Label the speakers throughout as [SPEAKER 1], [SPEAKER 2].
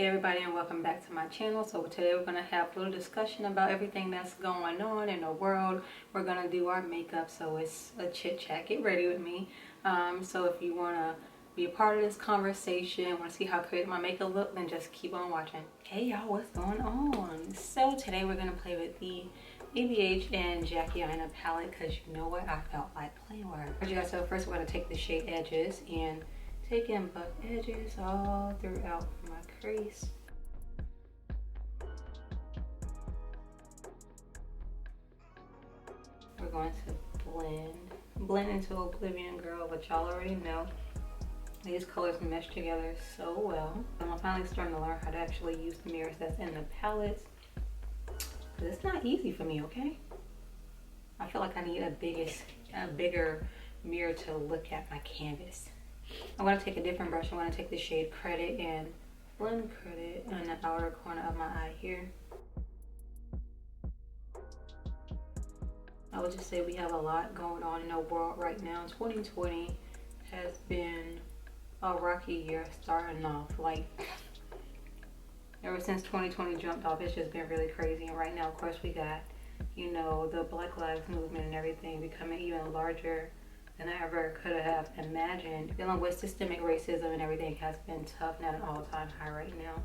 [SPEAKER 1] Hey everybody, and welcome back to my channel. So today we're going to have a little discussion about everything that's going on in the world. We're going to do our makeup, so it's a chit chat. Get ready with me. So if you want to be a part of this conversation, want to see how creative my makeup look, then just keep on watching. Hey y'all, what's going on? So today we're going to play with the ABH and Jackie Aina palette, because you know what, I felt like playing with her. As you guys know, first we're going to take the shade Edges and take in buff edges all throughout my crease. We're going to blend into Oblivion, girl, which y'all already know. These colors mesh together so well. I'm finally starting to learn how to actually use the mirrors that's in the palettes, because it's not easy for me, okay? I feel like I need a bigger mirror to look at my canvas. I'm going to take a different brush. I'm going to take the shade Credit and blend Credit in the outer corner of my eye here. I would just say we have a lot going on in the world right now. 2020 has been a rocky year starting off. Like, ever since 2020 jumped off, it's just been really crazy. And right now, of course, we got, you know, the Black Lives Movement and everything becoming even larger than I ever could have imagined. Dealing with systemic racism and everything has been tough and at an all-time high right now.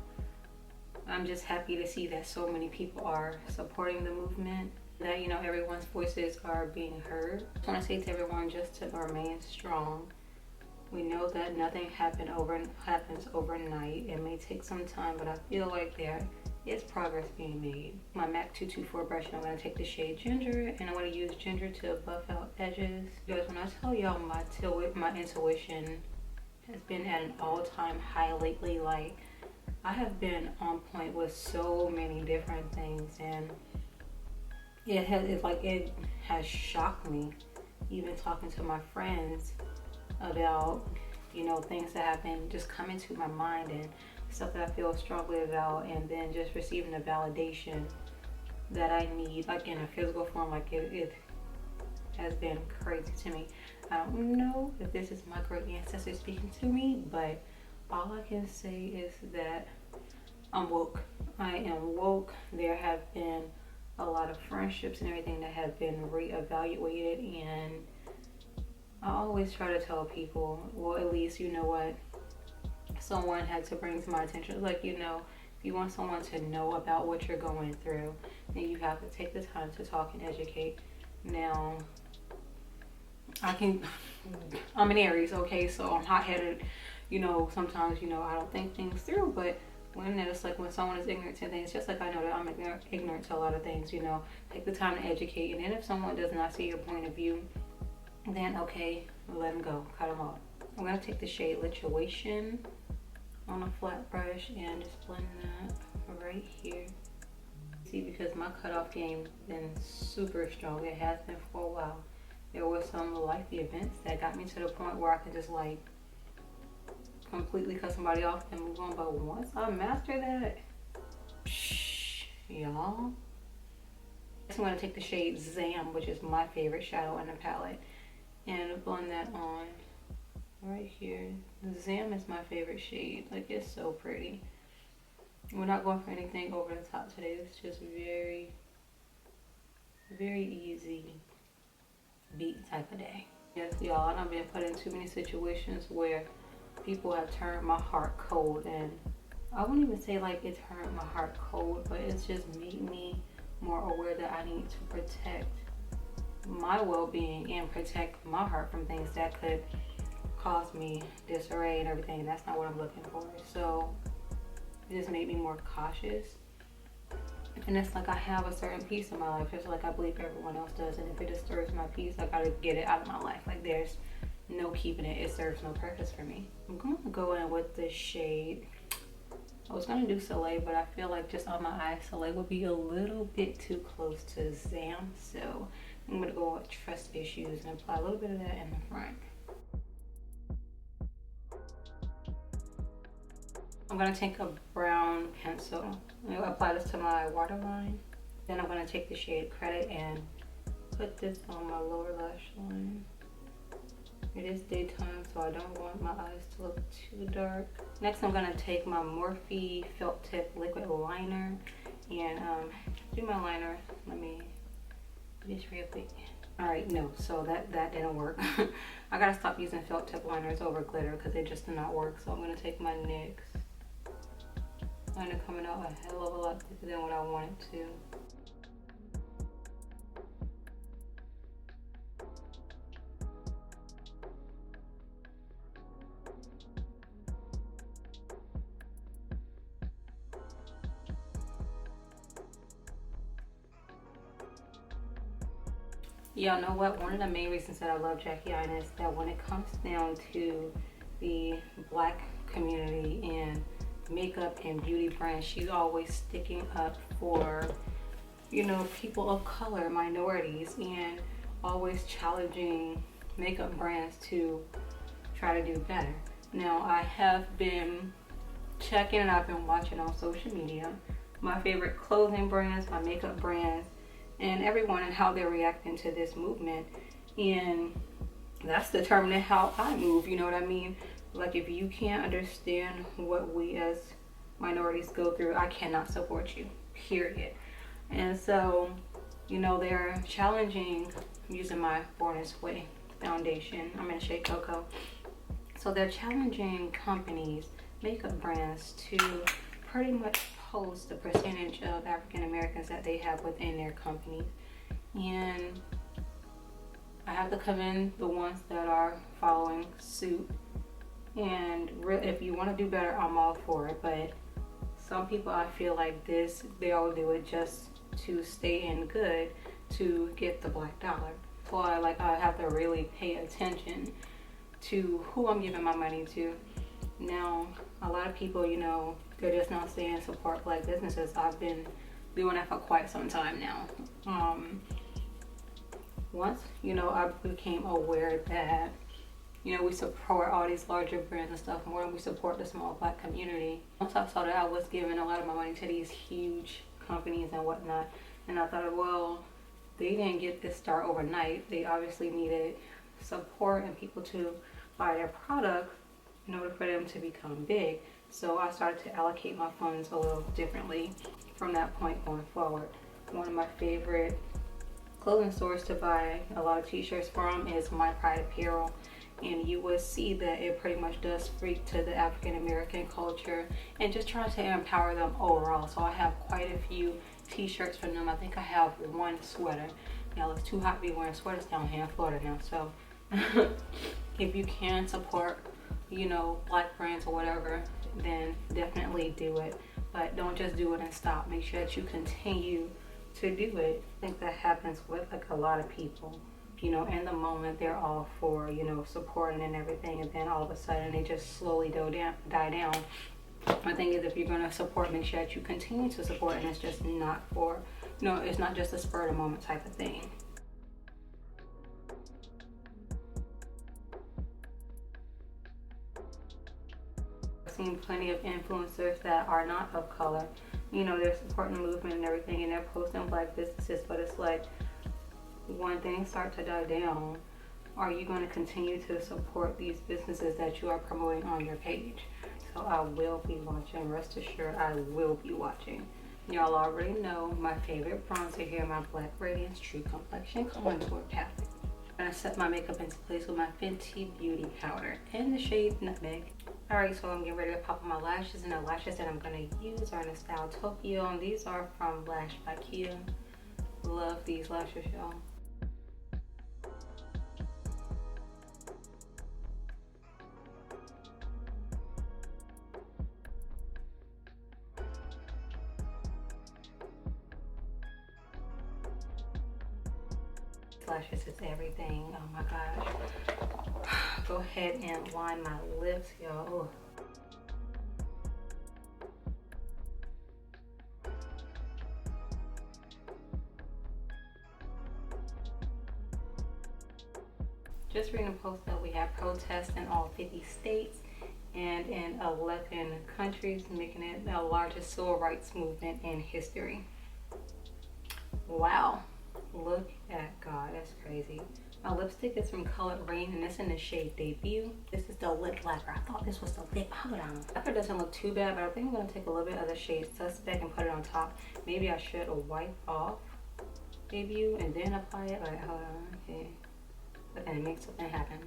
[SPEAKER 1] I'm just happy to see that so many people are supporting the movement, that, you know, everyone's voices are being heard. I just want to say to everyone just to remain strong. We know that nothing happens overnight. It may take some time, but I feel like there is progress being made. My MAC 224 brush, I'm going to take the shade Ginger, and I'm going to use Ginger to buff out edges. Because when I tell y'all my intuition has been at an all-time high lately, like, I have been on point with so many different things, and it has shocked me, even talking to my friends about, you know, things that have been just coming to my mind and stuff that I feel strongly about, and then just receiving the validation that I need, like in a physical form. Like it has been crazy to me. I don't know if this is my great ancestor speaking to me, but all I can say is that I'm woke. I am woke. There have been a lot of friendships and everything that have been reevaluated, and I always try to tell people, well, at least, you know what, someone had to bring to my attention. Like, you know, if you want someone to know about what you're going through, then you have to take the time to talk and educate. Now, I'm an Aries, okay, so I'm hot-headed, you know, sometimes, you know, I don't think things through, but when it's like when someone is ignorant to things, just like I know that I'm ignorant to a lot of things, you know, take the time to educate. And then if someone does not see your point of view, then okay, let them go, cut them off. I'm going to take the shade Lituation on a flat brush and just blend that right here. See, because my cutoff game been super strong. It has been for a while. There were some life events that got me to the point where I could just like completely cut somebody off and move on. But once I master that, y'all. I'm going to take the shade Zam, which is my favorite shadow in the palette, and blend that on right here. Zam is my favorite shade. Like, it's so pretty. We're not going for anything over the top today. It's just very, very easy beat type of day. Yes, y'all, I've been put in too many situations where people have turned my heart cold, and I wouldn't even say like it turned my heart cold, but it's just made me more aware that I need to protect my well-being and protect my heart from things that could cause me disarray and everything. And that's not what I'm looking for. So it just made me more cautious. And it's like I have a certain peace in my life, just like I believe everyone else does. And if it disturbs my peace, I gotta get it out of my life. Like, there's no keeping it. It serves no purpose for me. I'm going to go in with this shade. I was going to do Soleil, but I feel like just on my eye, Soleil would be a little bit too close to Zam. So I'm going to go with Trust Issues and apply a little bit of that in the front. I'm going to take a brown pencil and apply this to my waterline. Then I'm going to take the shade Credit and put this on my lower lash line. It is daytime, so I don't want my eyes to look too dark. Next, I'm gonna take my Morphe Felt Tip Liquid Liner and do my liner. Let me do this real quick. All right, no, so that didn't work. I gotta stop using felt tip liners over glitter because they just do not work. So I'm gonna take my NYX liner, coming out a hell of a lot thicker than what I want it to. Y'all know what? One of the main reasons that I love Jackie Aina is that when it comes down to the Black community and makeup and beauty brands, she's always sticking up for, you know, people of color, minorities, and always challenging makeup brands to try to do better. Now, I have been checking and I've been watching on social media my favorite clothing brands, my makeup brands, and everyone and how they're reacting to this movement, and that's determining how I move, you know what I mean? Like, if you can't understand what we as minorities go through, I cannot support you, period. And so, you know, they're challenging using my Born This Way foundation. I'm in shade Cocoa. So they're challenging companies, makeup brands, to pretty much post the percentage of African Americans that they have within their companies. And I have to commend the ones that are following suit. And if you want to do better, I'm all for it. But some people, I feel like this, they all do it just to stay in good, to get the black dollar. So I have to really pay attention to who I'm giving my money to. Now, a lot of people, you know, they're just not saying support Black businesses. I've been doing that for quite some time now. Once, you know, I became aware that, you know, we support all these larger brands and stuff more than we support the small Black community. Once I saw that I was giving a lot of my money to these huge companies and whatnot, and I thought, well, they didn't get this start overnight. They obviously needed support and people to buy their products in order for them to become big. So I started to allocate my funds a little differently from that point going forward. One of my favorite clothing stores to buy a lot of t-shirts from is My Pride Apparel, and you will see that it pretty much does speak to the African American culture and just try to empower them overall. So I have quite a few t-shirts from them. I think I have one sweater. Now it's too hot to be wearing sweaters down here in Florida now, so if you can support, you know, Black brands or whatever, then definitely do it. But don't just do it and stop. Make sure that you continue to do it. I think that happens with like a lot of people. You know, in the moment they're all for, you know, supporting and everything, and then all of a sudden they just slowly die down. My thing is, if you're going to support, make sure that you continue to support, and it's just not for, you know, it's not just a spur of the moment type of thing. I've seen plenty of influencers that are not of color. You know, they're supporting the movement and everything, and they're posting Black businesses, but it's like, when things start to die down, are you going to continue to support these businesses that you are promoting on your page? So I will be watching. Rest assured, I will be watching. Y'all already know my favorite bronzer here, my Black Radiance True Complexion Contour Palette. I'm going to set my makeup into place with my Fenty Beauty Powder in the shade Nutmeg. Alright, so I'm getting ready to pop on my lashes, and the lashes that I'm going to use are in the style Tokyo, and these are from Lashed By Kia. Love these lashes, y'all. Lashes is everything. Oh my gosh. Go ahead and line my lips, y'all. Just reading a post that we have protests in all 50 states and in 11 countries, making it the largest civil rights movement in history. Wow. Look at God, that's crazy. My lipstick is from color Raine, and it's in the shade Debut. This is the lip lacquer. I thought this was the lip powder. Lacquer doesn't look too bad, but I think I'm going to take a little bit of the shade Suspect and put it on top. Maybe I should wipe off Debut and then apply it. Like, hold on, okay. But then make something happen.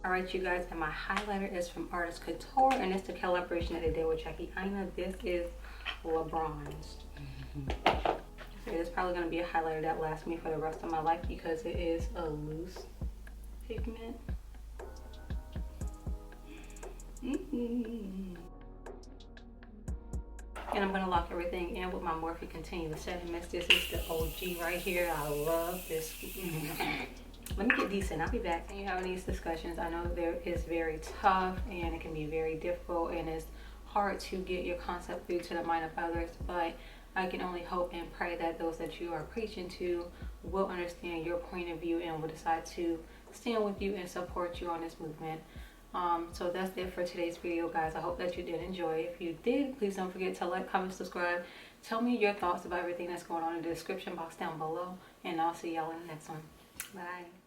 [SPEAKER 1] Alright, you guys, and my highlighter is from artist Couture, and it's the collaboration that they did with Aina. This is LaBronze. It's probably going to be a highlighter that lasts me for the rest of my life because it is a loose pigment. And I'm going to lock everything in with my Morphe Continuous Setting Mist. This is the OG right here. I love this. Let me get decent. I'll be back. And you're having these discussions. I know there is very tough and it can be very difficult and it's hard to get your concept through to the mind of others, but I can only hope and pray that those that you are preaching to will understand your point of view and will decide to stand with you and support you on this movement. So that's it for today's video, guys. I hope that you did enjoy. If you did, please don't forget to like, comment, subscribe. Tell me your thoughts about everything that's going on in the description box down below, and I'll see y'all in the next one. Bye.